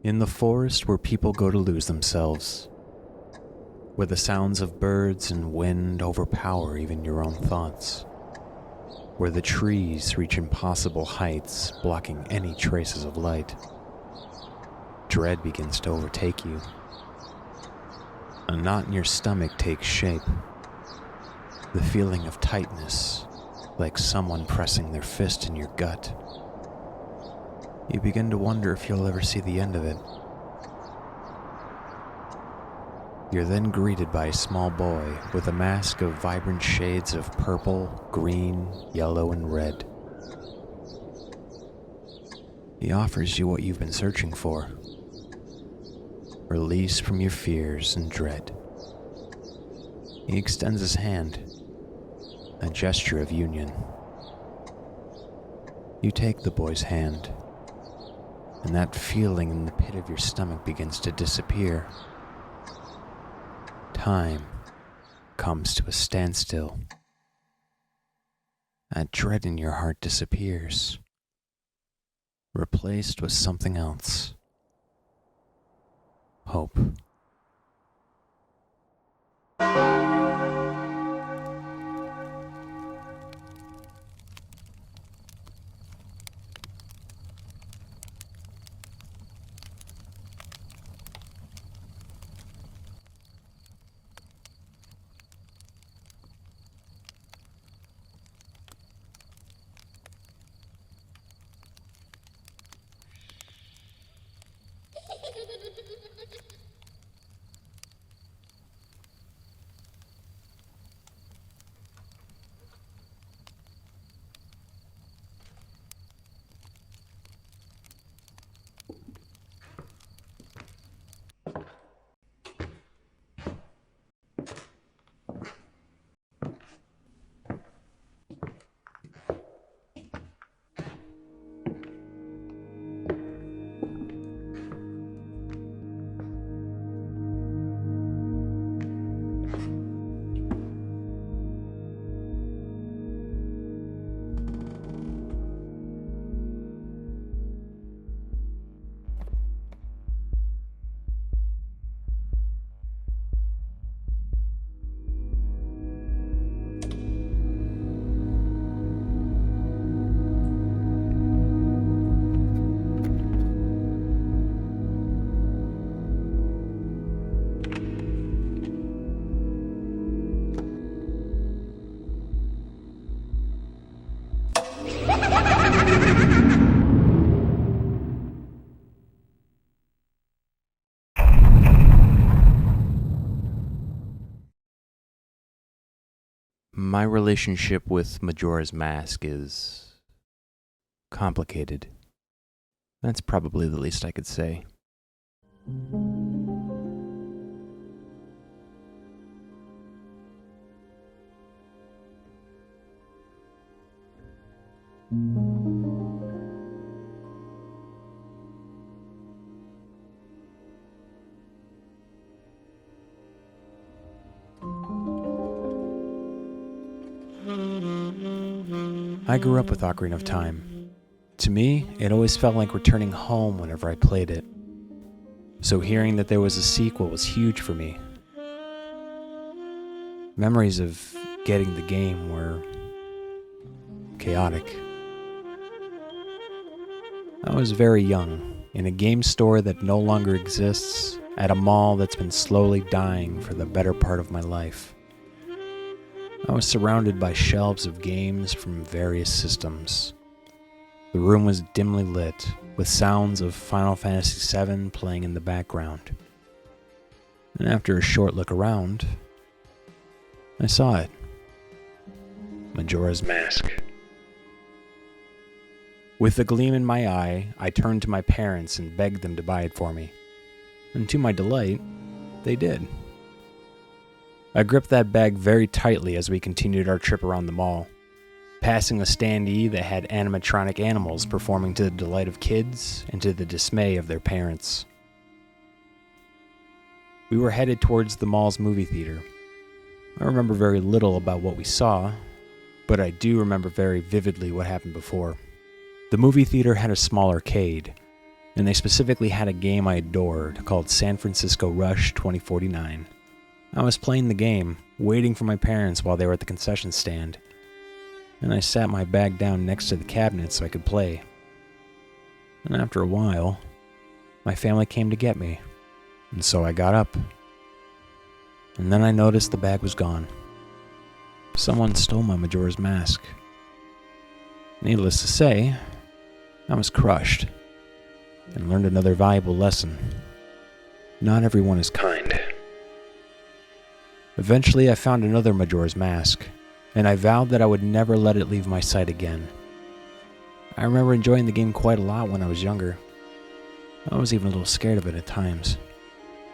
In the forest where people go to lose themselves, where the sounds of birds and wind overpower even your own thoughts, where the trees reach impossible heights, blocking any traces of light, dread begins to overtake you. A knot in your stomach takes shape, the feeling of tightness, like someone pressing their fist in your gut. You begin to wonder if you'll ever see the end of it. You're then greeted by a small boy with a mask of vibrant shades of purple, green, yellow, and red. He offers you what you've been searching for: release from your fears and dread. He extends his hand, a gesture of union. You take the boy's hand, and that feeling in the pit of your stomach begins to disappear. Time comes to a standstill. That dread in your heart disappears, replaced with something else. Hope. My relationship with Majora's Mask is complicated. That's probably the least I could say. I grew up with Ocarina of Time. To me, it always felt like returning home whenever I played it. So hearing that there was a sequel was huge for me. Memories of getting the game were chaotic. I was very young, in a game store that no longer exists, at a mall that's been slowly dying for the better part of my life. I was surrounded by shelves of games from various systems. The room was dimly lit, with sounds of Final Fantasy VII playing in the background. And after a short look around, I saw it. Majora's Mask. With a gleam in my eye, I turned to my parents and begged them to buy it for me. And to my delight, they did. I gripped that bag very tightly as we continued our trip around the mall, passing a standee that had animatronic animals performing to the delight of kids and to the dismay of their parents. We were headed towards the mall's movie theater. I remember very little about what we saw, but I do remember very vividly what happened before. The movie theater had a small arcade, and they specifically had a game I adored called San Francisco Rush 2049. I was playing the game, waiting for my parents while they were at the concession stand, and I sat my bag down next to the cabinet so I could play. And after a while, my family came to get me, and so I got up. And then I noticed the bag was gone. Someone stole my Majora's Mask. Needless to say, I was crushed and learned another valuable lesson. Not everyone is kind. Eventually, I found another Majora's Mask, and I vowed that I would never let it leave my sight again. I remember enjoying the game quite a lot when I was younger. I was even a little scared of it at times.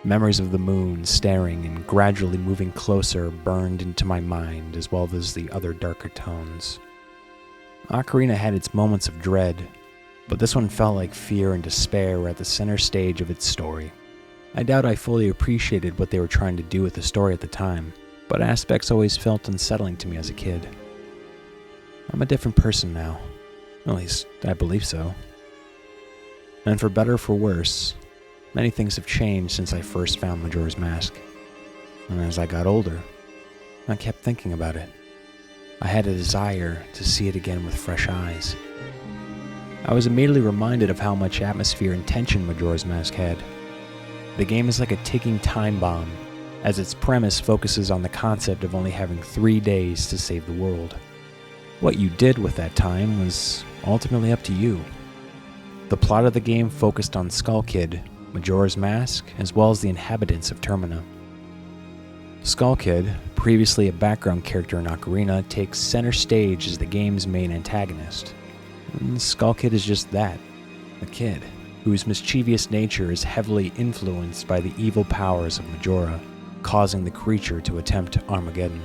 Memories of the moon staring and gradually moving closer burned into my mind, as well as the other darker tones. Ocarina had its moments of dread, but this one felt like fear and despair were at the center stage of its story. I doubt I fully appreciated what they were trying to do with the story at the time, but aspects always felt unsettling to me as a kid. I'm a different person now. At least, I believe so. And for better or for worse, many things have changed since I first found Majora's Mask. And as I got older, I kept thinking about it. I had a desire to see it again with fresh eyes. I was immediately reminded of how much atmosphere and tension Majora's Mask had. The game is like a ticking time bomb, as its premise focuses on the concept of only having 3 days to save the world. What you did with that time was ultimately up to you. The plot of the game focused on Skull Kid, Majora's Mask, as well as the inhabitants of Termina. Skull Kid, previously a background character in Ocarina, takes center stage as the game's main antagonist. And Skull Kid is just that, a kid, whose mischievous nature is heavily influenced by the evil powers of Majora, causing the creature to attempt Armageddon.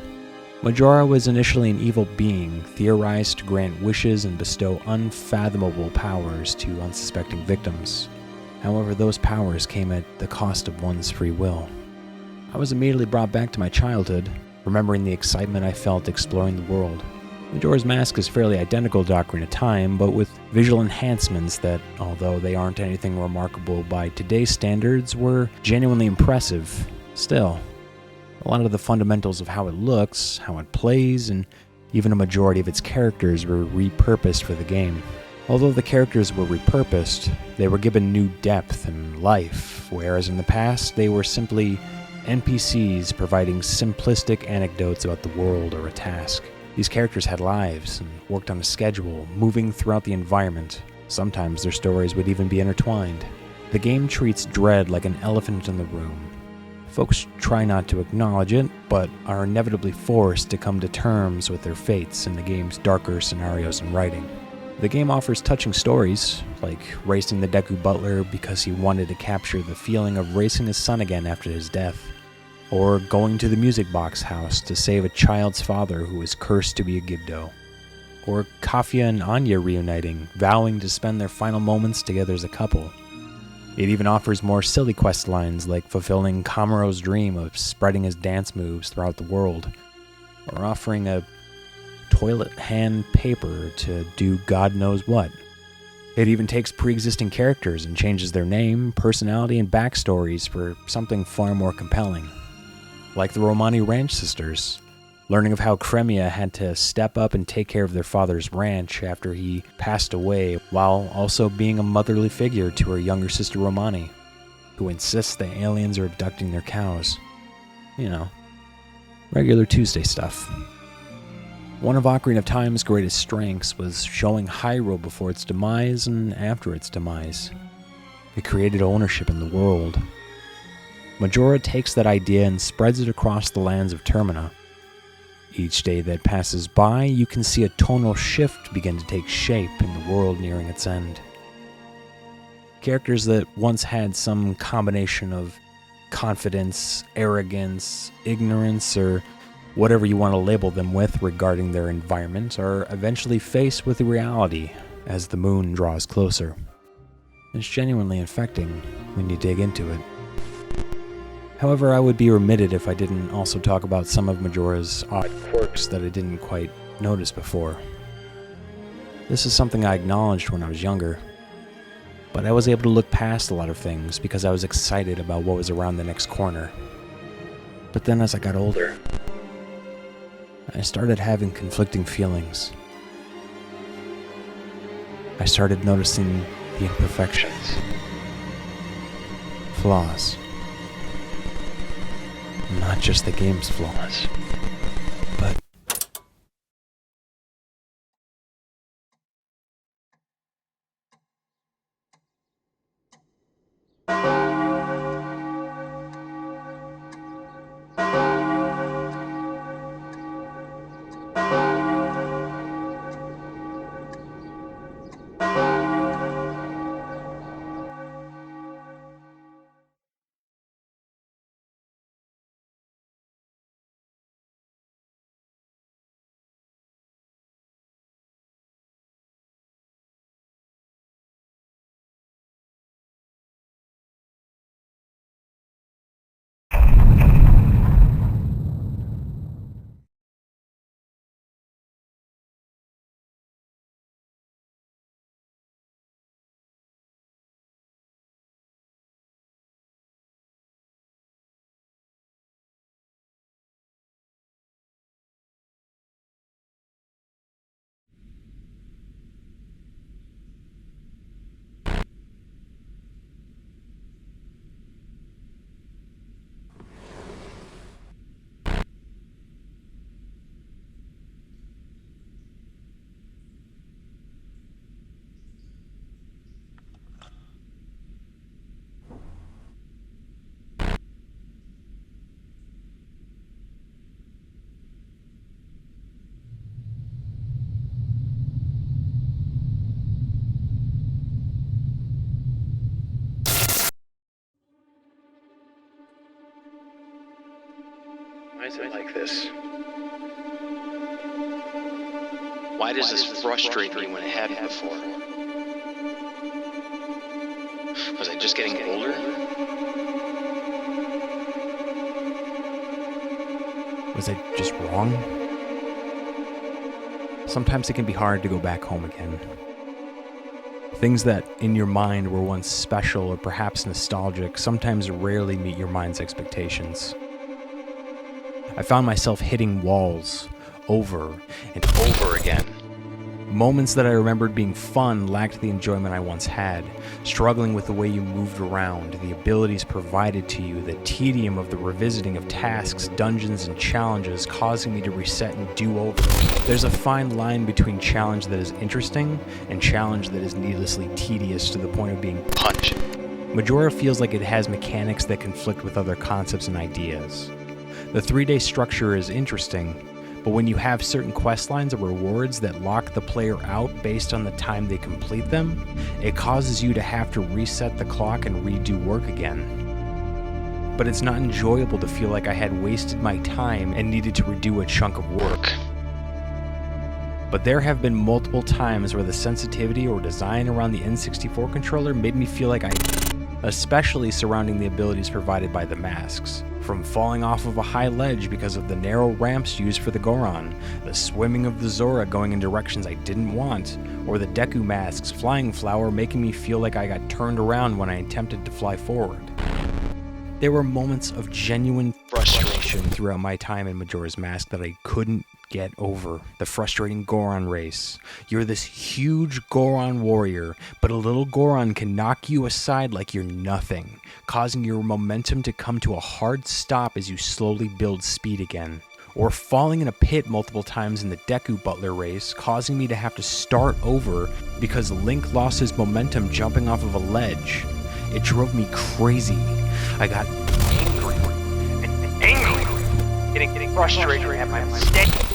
Majora was initially an evil being, theorized to grant wishes and bestow unfathomable powers to unsuspecting victims. However, those powers came at the cost of one's free will. I was immediately brought back to my childhood, remembering the excitement I felt exploring the world. Majora's Mask is fairly identical to Ocarina of Time, but with visual enhancements that, although they aren't anything remarkable by today's standards, were genuinely impressive. Still, a lot of the fundamentals of how it looks, how it plays, and even a majority of its characters were repurposed for the game. Although the characters were repurposed, they were given new depth and life, whereas in the past they were simply NPCs providing simplistic anecdotes about the world or a task. These characters had lives and worked on a schedule, moving throughout the environment. Sometimes their stories would even be intertwined. The game treats dread like an elephant in the room. Folks try not to acknowledge it, but are inevitably forced to come to terms with their fates in the game's darker scenarios and writing. The game offers touching stories, like racing the Deku Butler because he wanted to capture the feeling of racing his son again after his death, or going to the music box house to save a child's father who was cursed to be a Gibdo, or Kafia and Anya reuniting, vowing to spend their final moments together as a couple. It even offers more silly quest lines like fulfilling Kamuro's dream of spreading his dance moves throughout the world, or offering a toilet hand paper to do God knows what. It even takes pre-existing characters and changes their name, personality, and backstories for something far more compelling. Like the Romani Ranch sisters, learning of how Cremia had to step up and take care of their father's ranch after he passed away, while also being a motherly figure to her younger sister Romani, who insists that aliens are abducting their cows. You know, regular Tuesday stuff. One of Ocarina of Time's greatest strengths was showing Hyrule before its demise and after its demise. It created ownership in the world. Majora takes that idea and spreads it across the lands of Termina. Each day that passes by, you can see a tonal shift begin to take shape in the world nearing its end. Characters that once had some combination of confidence, arrogance, ignorance, or whatever you want to label them with regarding their environment are eventually faced with the reality as the moon draws closer. It's genuinely infecting when you dig into it. However, I would be remitted if I didn't also talk about some of Majora's odd quirks that I didn't quite notice before. This is something I acknowledged when I was younger. But I was able to look past a lot of things because I was excited about what was around the next corner. But then as I got older, I started having conflicting feelings. I started noticing the imperfections, flaws. Not just the game's flaws, but why is it like this? Why does this frustrate me when it hadn't before? Was I just getting older? was I just wrong? Sometimes it can be hard to go back home again. Things that in your mind were once special or perhaps nostalgic sometimes rarely meet your mind's expectations. I found myself hitting walls over and over again. Moments that I remembered being fun lacked the enjoyment I once had, struggling with the way you moved around, the abilities provided to you, the tedium of the revisiting of tasks, dungeons, and challenges causing me to reset and do over. There's a fine line between challenge that is interesting and challenge that is needlessly tedious to the point of being pungent. Majora feels like it has mechanics that conflict with other concepts and ideas. The 3-day structure is interesting, but when you have certain quest lines or rewards that lock the player out based on the time they complete them, it causes you to have to reset the clock and redo work again. But it's not enjoyable to feel like I had wasted my time and needed to redo a chunk of work. But there have been multiple times where the sensitivity or design around the N64 controller made me feel like especially surrounding the abilities provided by the masks. From falling off of a high ledge because of the narrow ramps used for the Goron, the swimming of the Zora going in directions I didn't want, or the Deku mask's flying flower making me feel like I got turned around when I attempted to fly forward. There were moments of genuine frustration throughout my time in Majora's Mask that I couldn't get over. The frustrating Goron race. You're this huge Goron warrior, but a little Goron can knock you aside like you're nothing, causing your momentum to come to a hard stop as you slowly build speed again. Or falling in a pit multiple times in the Deku Butler race, causing me to have to start over because Link lost his momentum jumping off of a ledge. It drove me crazy. I got angry, getting frustrated at my mistake.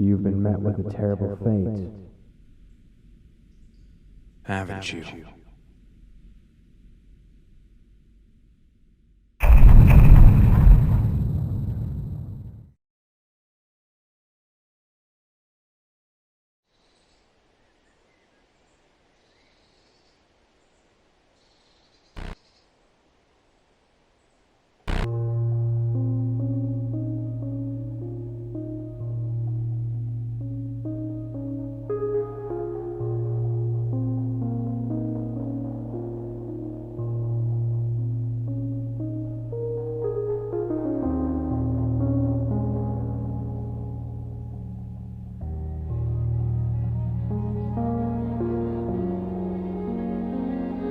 You've been met with a terrible fate, haven't you?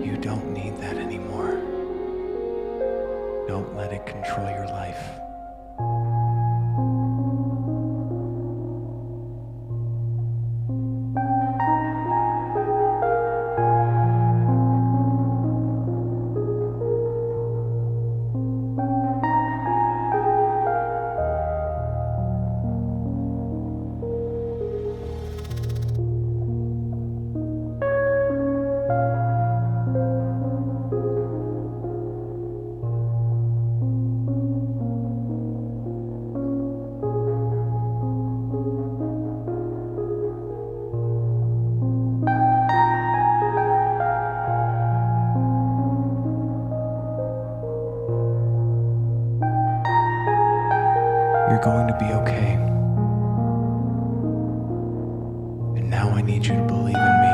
You don't need that anymore. Don't let it control your life. You're going to be okay. And now I need you to believe in me.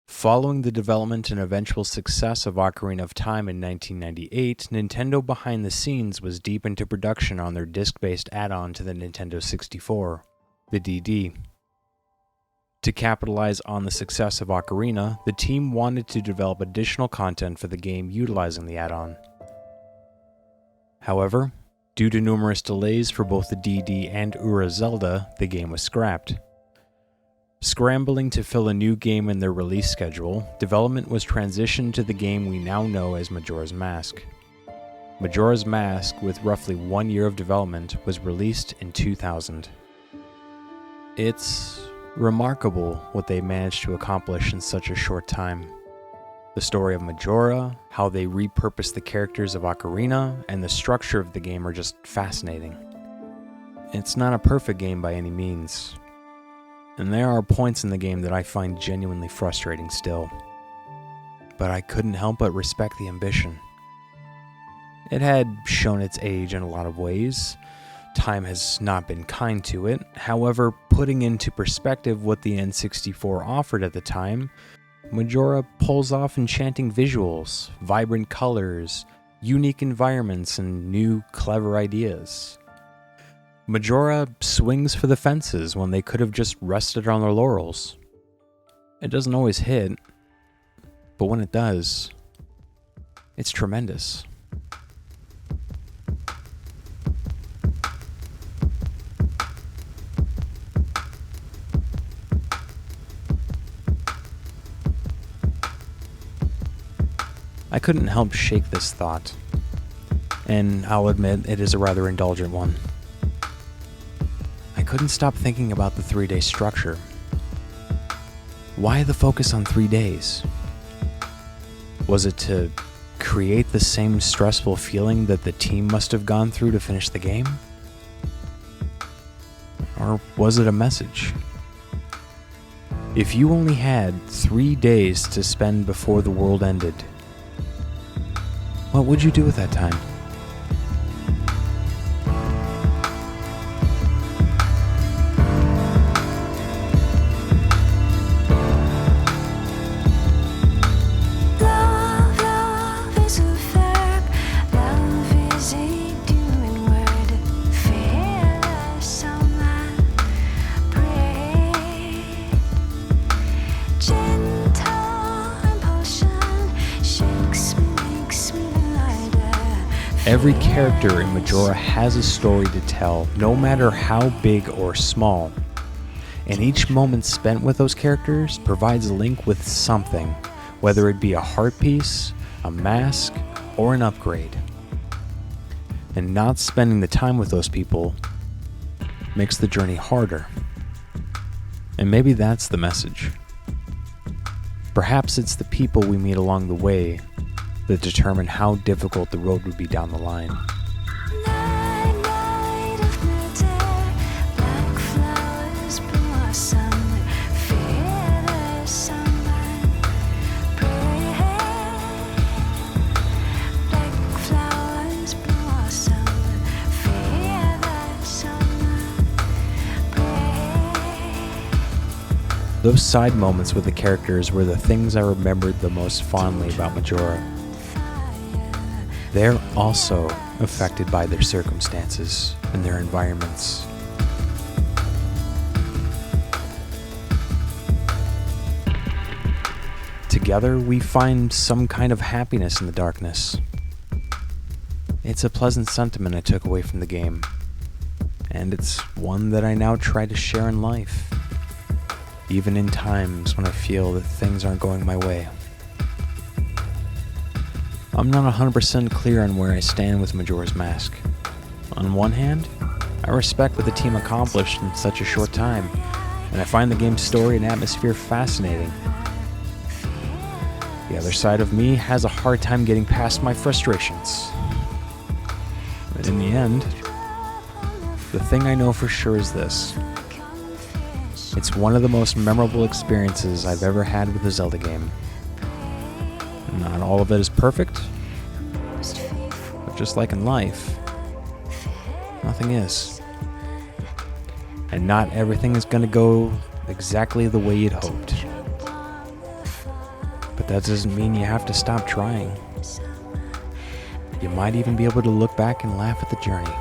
Following the development and eventual success of Ocarina of Time in 1998, Nintendo behind the scenes was deep into production on their disc-based add-on to the Nintendo 64, the DD. To capitalize on the success of Ocarina, the team wanted to develop additional content for the game utilizing the add-on. However, due to numerous delays for both the DD and Ura Zelda, the game was scrapped. Scrambling to fill a new game in their release schedule, development was transitioned to the game we now know as Majora's Mask. Majora's Mask, with roughly 1 year of development, was released in 2000. It's remarkable what they managed to accomplish in such a short time. The story of Majora, how they repurposed the characters of Ocarina, and the structure of the game are just fascinating. It's not a perfect game by any means, and there are points in the game that I find genuinely frustrating still. But I couldn't help but respect the ambition. It had shown its age in a lot of ways. Time has not been kind to it. However, putting into perspective what the N64 offered at the time, Majora pulls off enchanting visuals, vibrant colors, unique environments, and new, clever ideas. Majora swings for the fences when they could have just rested on their laurels. It doesn't always hit, but when it does, It's tremendous. I couldn't help shake this thought, and I'll admit it is a rather indulgent one. I couldn't stop thinking about the 3-day structure. Why the focus on 3 days? Was it to create the same stressful feeling that the team must have gone through to finish the game? Or was it a message? If you only had 3 days to spend before the world ended, what would you do with that time? Every character in Majora has a story to tell, no matter how big or small. And each moment spent with those characters provides a link with something, whether it be a heart piece, a mask, or an upgrade. And not spending the time with those people makes the journey harder. And maybe that's the message. Perhaps it's the people we meet along the way that determine how difficult the road would be down the line. Those side moments with the characters were the things I remembered the most fondly about Majora. They're also affected by their circumstances and their environments. Together, we find some kind of happiness in the darkness. It's a pleasant sentiment I took away from the game, and it's one that I now try to share in life, even in times when I feel that things aren't going my way. I'm not 100% clear on where I stand with Majora's Mask. On one hand, I respect what the team accomplished in such a short time, and I find the game's story and atmosphere fascinating. The other side of me has a hard time getting past my frustrations. But in the end, the thing I know for sure is this. It's one of the most memorable experiences I've ever had with a Zelda game. Not all of it is perfect, but just like in life, nothing is. And not everything is going to go exactly the way you'd hoped. But that doesn't mean you have to stop trying. You might even be able to look back and laugh at the journey.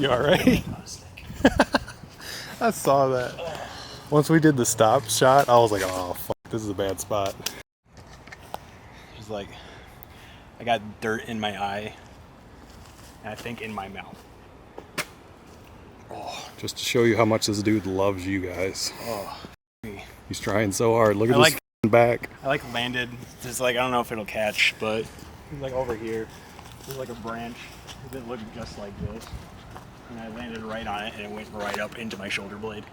You alright? I saw that. Once we did the stop shot, I was like, oh fuck, this is a bad spot. Just like, I got dirt in my eye, and I think in my mouth. Oh, just to show you how much this dude loves you guys. Oh, he's trying so hard. Look at this back. I like landed, just like, I don't know if it'll catch, but he's like over here. There's like a branch that looked just like this. And I landed right on it, and it went right up into my shoulder blade.